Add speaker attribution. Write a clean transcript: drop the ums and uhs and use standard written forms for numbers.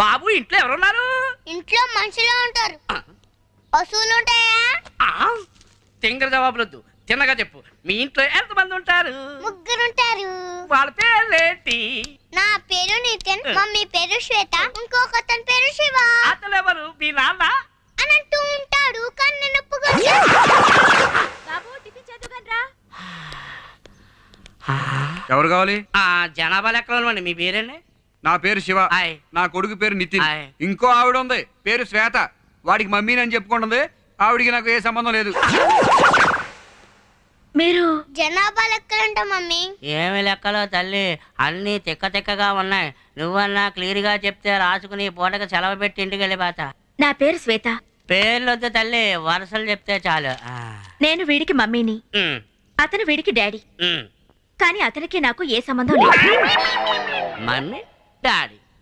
Speaker 1: బాబు ఇంట్లో ఎవరున్నారు?
Speaker 2: ఇంట్లో మనుషులు ఉంటారు. పశువులు ఉంటాయా?
Speaker 1: తింగర జవాబులొద్దు, చిన్నగా చెప్పు. మీ ఇంట్లో ఎంతమంది ఉంటారు?
Speaker 2: ముగ్గురుంటారు.
Speaker 1: వాళ్ళ పేర్లేంటి?
Speaker 2: నా పేరు నితిన్, మమ్మీ పేరు శ్వేత, ఇంకొక అతని పేరు శివ.
Speaker 1: అతను ఎవరు? మీ నాన్న
Speaker 2: అని అంటూ ఉంటాడు, కానీ నేను
Speaker 3: ఎవరు కావాలి?
Speaker 1: జనాభా లెక్కలు మీ పేరేండి?
Speaker 3: నా పేరు శివ. నా కొడుకు పేరు నితిన్. ఇంకో ఆవిడ ఉంది, పేరు శ్వేత. వాడికి మమ్మీని అని చెప్పుకుంటుంది. ఆవిడికి నాకు ఏ సంబంధం లేదు.
Speaker 2: మీరు జనాభా లెక్కలంట మమ్మీ.
Speaker 1: ఏమి లెక్కలో తల్లి, అన్ని తిక్కగా ఉన్నాయి. నువ్వన్నా క్లియర్ గా చెప్తే రాసుకుని పూటకి సెలవు పెట్టి ఇంటికి వెళ్ళిపోతా.
Speaker 4: నా పేరు శ్వేత.
Speaker 1: పేర్లొద్దు తల్లి, వరుసలు చెప్తే చాలు.
Speaker 4: నేను వీడికి మమ్మీని, అతను వీడికి డాడీ. కానీ అతనికి నాకు ఏ సంబంధం లేదు.
Speaker 1: Mummy daddy